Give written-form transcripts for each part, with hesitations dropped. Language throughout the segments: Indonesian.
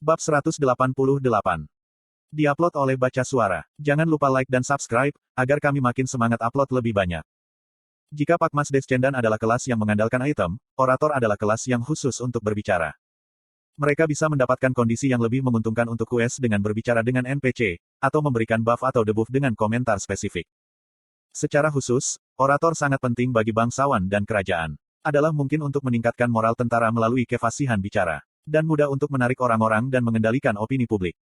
Bab 188. Diupload oleh Baca Suara. Jangan lupa like dan subscribe, agar kami makin semangat upload lebih banyak. Jika Pakmas Descendan adalah kelas yang mengandalkan item, Orator adalah kelas yang khusus untuk berbicara. Mereka bisa mendapatkan kondisi yang lebih menguntungkan untuk quest dengan berbicara dengan NPC, atau memberikan buff atau debuff dengan komentar spesifik. Secara khusus, Orator sangat penting bagi bangsawan dan kerajaan. Adalah mungkin untuk meningkatkan moral tentara melalui kefasihan bicara. Dan mudah untuk menarik orang-orang dan mengendalikan opini publik.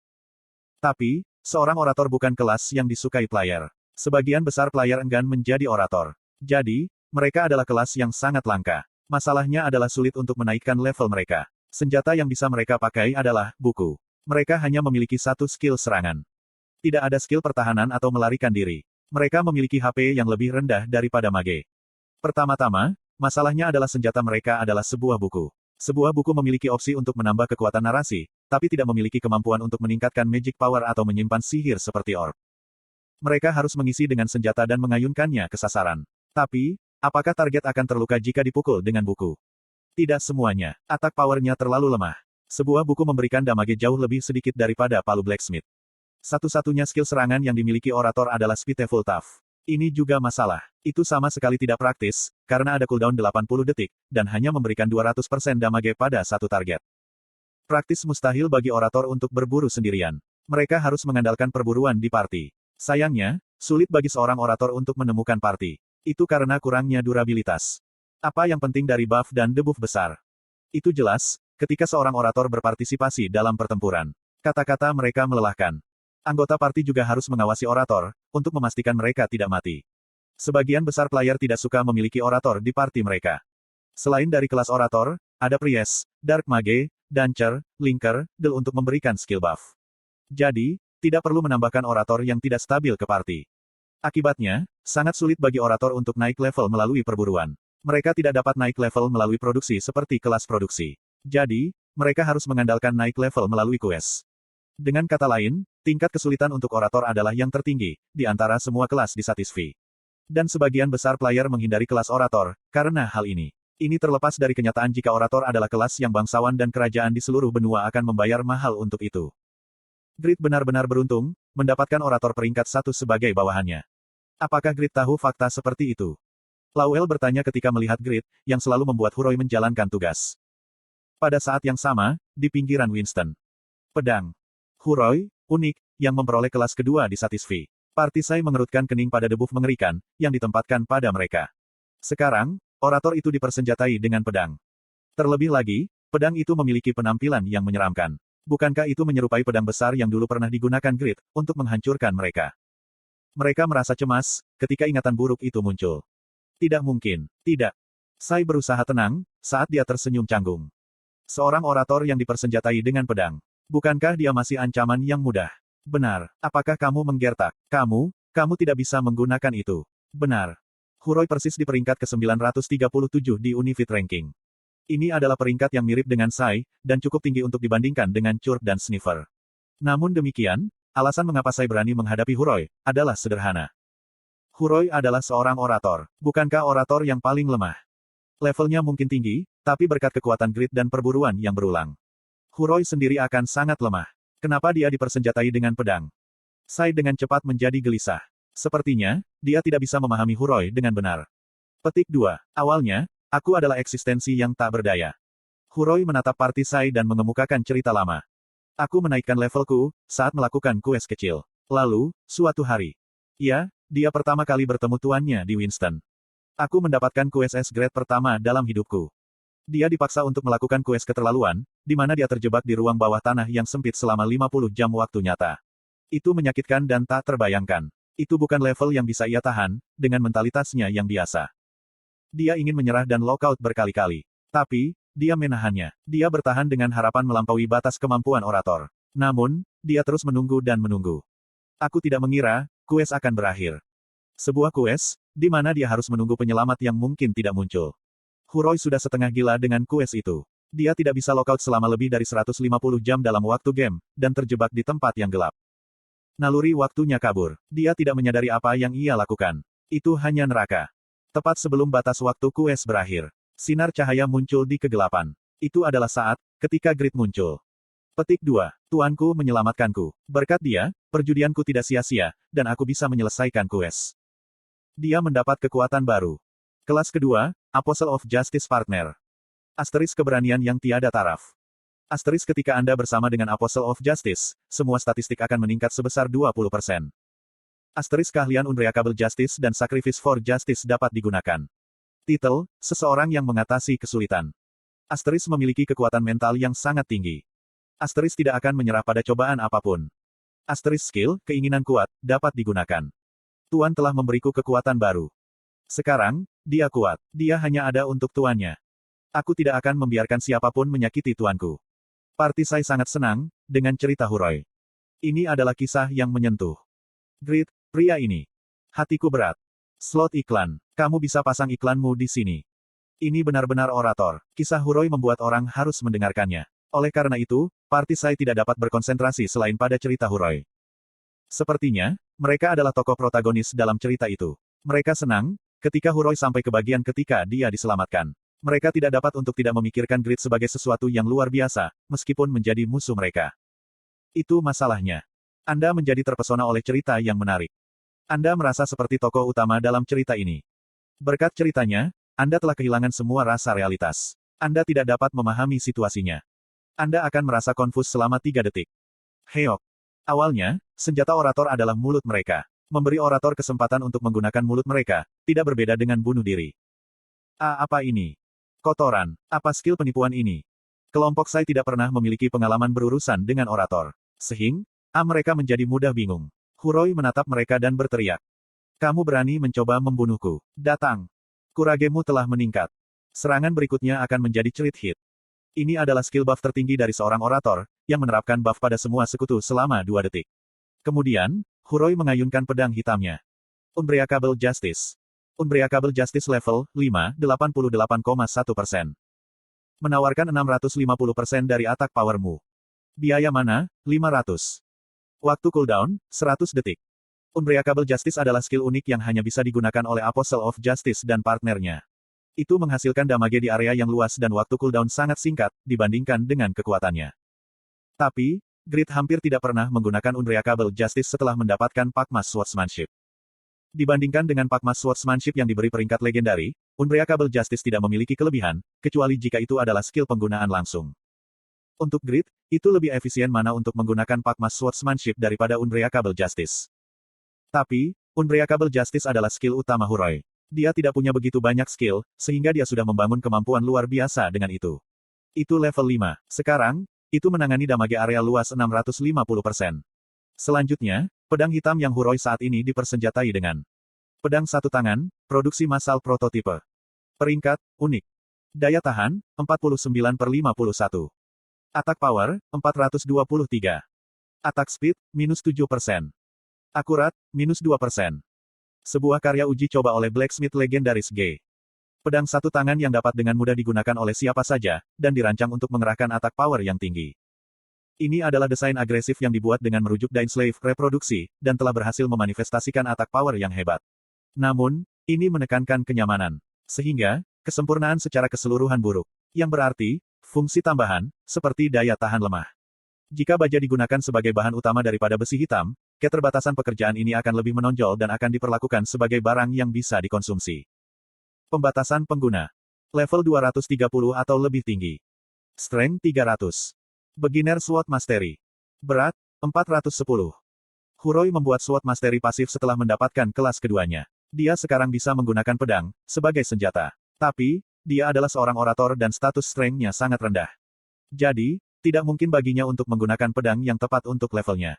Tapi, seorang orator bukan kelas yang disukai player. Sebagian besar player enggan menjadi orator. Jadi, mereka adalah kelas yang sangat langka. Masalahnya adalah sulit untuk menaikkan level mereka. Senjata yang bisa mereka pakai adalah buku. Mereka hanya memiliki satu skill serangan. Tidak ada skill pertahanan atau melarikan diri. Mereka memiliki HP yang lebih rendah daripada mage. Pertama-tama, masalahnya adalah senjata mereka adalah sebuah buku. Sebuah buku memiliki opsi untuk menambah kekuatan narasi, tapi tidak memiliki kemampuan untuk meningkatkan magic power atau menyimpan sihir seperti orb. Mereka harus mengisi dengan senjata dan mengayunkannya ke sasaran. Tapi, apakah target akan terluka jika dipukul dengan buku? Tidak semuanya. Attack power-nya terlalu lemah. Sebuah buku memberikan damage jauh lebih sedikit daripada palu blacksmith. Satu-satunya skill serangan yang dimiliki orator adalah Spiteful Tough. Ini juga masalah. Itu sama sekali tidak praktis, karena ada cooldown 80 detik, dan hanya memberikan 200% damage pada satu target. Praktis mustahil bagi orator untuk berburu sendirian. Mereka harus mengandalkan perburuan di party. Sayangnya, sulit bagi seorang orator untuk menemukan party. Itu karena kurangnya durabilitas. Apa yang penting dari buff dan debuff besar? Itu jelas, ketika seorang orator berpartisipasi dalam pertempuran. Kata-kata mereka melelahkan. Anggota party juga harus mengawasi orator, untuk memastikan mereka tidak mati. Sebagian besar player tidak suka memiliki orator di party mereka. Selain dari kelas orator, ada priest, dark mage, dancer, linker, del untuk memberikan skill buff. Jadi, tidak perlu menambahkan orator yang tidak stabil ke party. Akibatnya, sangat sulit bagi orator untuk naik level melalui perburuan. Mereka tidak dapat naik level melalui produksi seperti kelas produksi. Jadi, mereka harus mengandalkan naik level melalui quest. Dengan kata lain, tingkat kesulitan untuk orator adalah yang tertinggi, di antara semua kelas di Satisfy. Dan sebagian besar player menghindari kelas orator, karena hal ini. Ini terlepas dari kenyataan jika orator adalah kelas yang bangsawan dan kerajaan di seluruh benua akan membayar mahal untuk itu. Grid benar-benar beruntung, mendapatkan orator peringkat 1 sebagai bawahannya. Apakah Grid tahu fakta seperti itu? Lowell bertanya ketika melihat Grid, yang selalu membuat Huroi menjalankan tugas. Pada saat yang sama, di pinggiran Winston. Pedang. Huroi, unik, yang memperoleh kelas kedua di Satisfy. Partisai mengerutkan kening pada debuff mengerikan, yang ditempatkan pada mereka. Sekarang, orator itu dipersenjatai dengan pedang. Terlebih lagi, pedang itu memiliki penampilan yang menyeramkan. Bukankah itu menyerupai pedang besar yang dulu pernah digunakan Grid, untuk menghancurkan mereka? Mereka merasa cemas, ketika ingatan buruk itu muncul. Tidak mungkin, tidak. Sai berusaha tenang, saat dia tersenyum canggung. Seorang orator yang dipersenjatai dengan pedang. Bukankah dia masih ancaman yang mudah? Benar. Apakah kamu menggertak? Kamu tidak bisa menggunakan itu. Benar. Huroi persis di peringkat ke-937 di Unifit Ranking. Ini adalah peringkat yang mirip dengan Sai, dan cukup tinggi untuk dibandingkan dengan Churp dan Sniffer. Namun demikian, alasan mengapa Sai berani menghadapi Huroi, adalah sederhana. Huroi adalah seorang orator. Bukankah orator yang paling lemah? Levelnya mungkin tinggi, tapi berkat kekuatan grid dan perburuan yang berulang. Huroi sendiri akan sangat lemah. Kenapa dia dipersenjatai dengan pedang? Sai dengan cepat menjadi gelisah. Sepertinya, dia tidak bisa memahami Huroi dengan benar. Petik 2. Awalnya, aku adalah eksistensi yang tak berdaya. Huroi menatap party Sai dan mengemukakan cerita lama. Aku menaikkan levelku, saat melakukan quest kecil. Lalu, suatu hari. Ya, dia pertama kali bertemu tuannya di Winston. Aku mendapatkan quest S-grade pertama dalam hidupku. Dia dipaksa untuk melakukan quest keterlaluan, di mana dia terjebak di ruang bawah tanah yang sempit selama 50 jam waktu nyata. Itu menyakitkan dan tak terbayangkan. Itu bukan level yang bisa ia tahan, dengan mentalitasnya yang biasa. Dia ingin menyerah dan lockout berkali-kali. Tapi, dia menahannya. Dia bertahan dengan harapan melampaui batas kemampuan orator. Namun, dia terus menunggu dan menunggu. Aku tidak mengira, quest akan berakhir. Sebuah quest, di mana dia harus menunggu penyelamat yang mungkin tidak muncul. Huroi sudah setengah gila dengan quest itu. Dia tidak bisa lockout selama lebih dari 150 jam dalam waktu game, dan terjebak di tempat yang gelap. Naluri waktunya kabur. Dia tidak menyadari apa yang ia lakukan. Itu hanya neraka. Tepat sebelum batas waktu quest berakhir, sinar cahaya muncul di kegelapan. Itu adalah saat, ketika Grid muncul. Petik 2. Tuanku menyelamatkanku. Berkat dia, perjudianku tidak sia-sia, dan aku bisa menyelesaikan quest. Dia mendapat kekuatan baru. Kelas kedua, Apostle of Justice Partner. Asterisk keberanian yang tiada taraf. Asterisk ketika Anda bersama dengan Apostle of Justice, semua statistik akan meningkat sebesar 20%. Asterisk keahlian Unbreakable Justice dan Sacrifice for Justice dapat digunakan. Titel, seseorang yang mengatasi kesulitan. Asterisk memiliki kekuatan mental yang sangat tinggi. Asterisk tidak akan menyerah pada cobaan apapun. Asterisk skill, keinginan kuat, dapat digunakan. Tuan telah memberiku kekuatan baru. Sekarang, dia kuat. Dia hanya ada untuk tuannya. Aku tidak akan membiarkan siapapun menyakiti tuanku. Partisai sangat senang dengan cerita Huroi. Ini adalah kisah yang menyentuh. Grit, pria ini. Hatiku berat. Slot iklan. Kamu bisa pasang iklanmu di sini. Ini benar-benar orator. Kisah Huroi membuat orang harus mendengarkannya. Oleh karena itu, Partisai tidak dapat berkonsentrasi selain pada cerita Huroi. Sepertinya, mereka adalah tokoh protagonis dalam cerita itu. Mereka senang ketika Huroi sampai ke bagian ketika dia diselamatkan. Mereka tidak dapat untuk tidak memikirkan Grit sebagai sesuatu yang luar biasa, meskipun menjadi musuh mereka. Itu masalahnya. Anda menjadi terpesona oleh cerita yang menarik. Anda merasa seperti tokoh utama dalam cerita ini. Berkat ceritanya, Anda telah kehilangan semua rasa realitas. Anda tidak dapat memahami situasinya. Anda akan merasa konfus selama 3 detik. Heok. Awalnya, senjata orator adalah mulut mereka. Memberi orator kesempatan untuk menggunakan mulut mereka, tidak berbeda dengan bunuh diri. Apa ini? Kotoran. Apa skill penipuan ini? Kelompok saya tidak pernah memiliki pengalaman berurusan dengan orator. Sehingga, mereka menjadi mudah bingung. Huroi menatap mereka dan berteriak. Kamu berani mencoba membunuhku. Datang. Kuragemu telah meningkat. Serangan berikutnya akan menjadi crit hit. Ini adalah skill buff tertinggi dari seorang orator, yang menerapkan buff pada semua sekutu selama 2 detik. Kemudian, Huroi mengayunkan pedang hitamnya. Unbreakable Justice. Unbreakable Justice level 5, 88,1%. Menawarkan 650% dari attack powermu. Biaya mana? 500. Waktu cooldown, 100 detik. Unbreakable Justice adalah skill unik yang hanya bisa digunakan oleh Apostle of Justice dan partnernya. Itu menghasilkan damage di area yang luas dan waktu cooldown sangat singkat, dibandingkan dengan kekuatannya. Tapi, Grit hampir tidak pernah menggunakan Unbreakable Justice setelah mendapatkan Pakmas Swordsmanship. Dibandingkan dengan Pakmas Swordsmanship yang diberi peringkat legendari, Unbreakable Justice tidak memiliki kelebihan, kecuali jika itu adalah skill penggunaan langsung. Untuk Grit, itu lebih efisien mana untuk menggunakan Pakmas Swordsmanship daripada Unbreakable Justice. Tapi, Unbreakable Justice adalah skill utama Huroi. Dia tidak punya begitu banyak skill, sehingga dia sudah membangun kemampuan luar biasa dengan itu. Itu level 5. Sekarang, itu menangani damage area luas 650%. Selanjutnya, pedang hitam yang Huroi saat ini dipersenjatai dengan pedang satu tangan, produksi massal prototipe. Peringkat, unik. Daya tahan, 49/51. Attack power, 423. Attack speed, -7%. Akurat, -2%. Sebuah karya uji coba oleh Blacksmith legendaris G. Pedang satu tangan yang dapat dengan mudah digunakan oleh siapa saja, dan dirancang untuk mengerahkan attack power yang tinggi. Ini adalah desain agresif yang dibuat dengan merujuk Dainsleif reproduksi, dan telah berhasil memanifestasikan attack power yang hebat. Namun, ini menekankan kenyamanan. Sehingga, kesempurnaan secara keseluruhan buruk. Yang berarti, fungsi tambahan, seperti daya tahan lemah. Jika baja digunakan sebagai bahan utama daripada besi hitam, keterbatasan pekerjaan ini akan lebih menonjol dan akan diperlakukan sebagai barang yang bisa dikonsumsi. Pembatasan pengguna. Level 230 atau lebih tinggi. Strength 300. Beginner Sword Mastery. Berat, 410. Huroi membuat Sword Mastery pasif setelah mendapatkan kelas keduanya. Dia sekarang bisa menggunakan pedang, sebagai senjata. Tapi, dia adalah seorang orator dan status strength-nya sangat rendah. Jadi, tidak mungkin baginya untuk menggunakan pedang yang tepat untuk levelnya.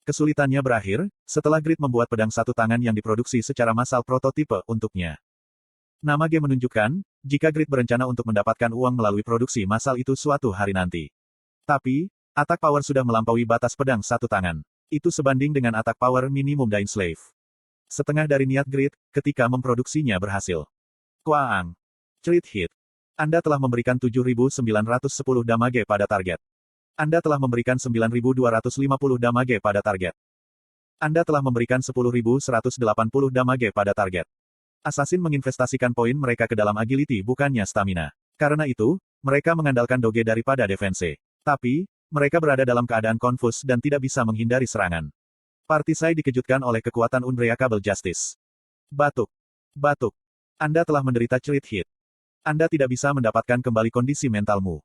Kesulitannya berakhir, setelah Grit membuat pedang satu tangan yang diproduksi secara massal prototipe untuknya. Nama G menunjukkan, jika Grit berencana untuk mendapatkan uang melalui produksi massal itu suatu hari nanti. Tapi, attack power sudah melampaui batas pedang satu tangan. Itu sebanding dengan attack power minimum Dainsleif. Setengah dari niat Grit, ketika memproduksinya berhasil. Kwaang. Crit hit. Anda telah memberikan 7.910 damage pada target. Anda telah memberikan 9.250 damage pada target. Anda telah memberikan 10.180 damage pada target. Assassin menginvestasikan poin mereka ke dalam agility bukannya stamina. Karena itu, mereka mengandalkan doge daripada defense. Tapi, Mereka berada dalam keadaan konfus dan tidak bisa menghindari serangan. Partisai dikejutkan oleh kekuatan Unbreakable Justice. Batuk. Batuk. Anda telah menderita cerit hit. Anda tidak bisa mendapatkan kembali kondisi mentalmu.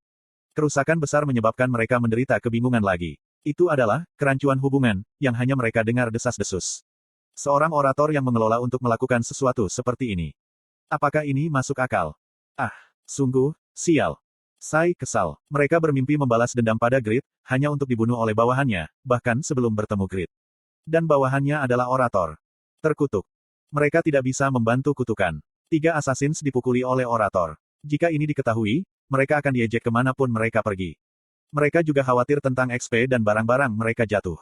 Kerusakan besar menyebabkan mereka menderita kebingungan lagi. Itu adalah kerancuan hubungan, yang hanya mereka dengar desas-desus. Seorang orator yang mengelola untuk melakukan sesuatu seperti ini. Apakah ini masuk akal? Ah, sungguh, sial. Sai kesal. Mereka bermimpi membalas dendam pada Grid, hanya untuk dibunuh oleh bawahannya, bahkan sebelum bertemu Grid. Dan bawahannya adalah orator. Terkutuk. Mereka tidak bisa membantu kutukan. 3 Assassins dipukuli oleh orator. Jika ini diketahui, mereka akan diejek kemanapun mereka pergi. Mereka juga khawatir tentang XP dan barang-barang mereka jatuh.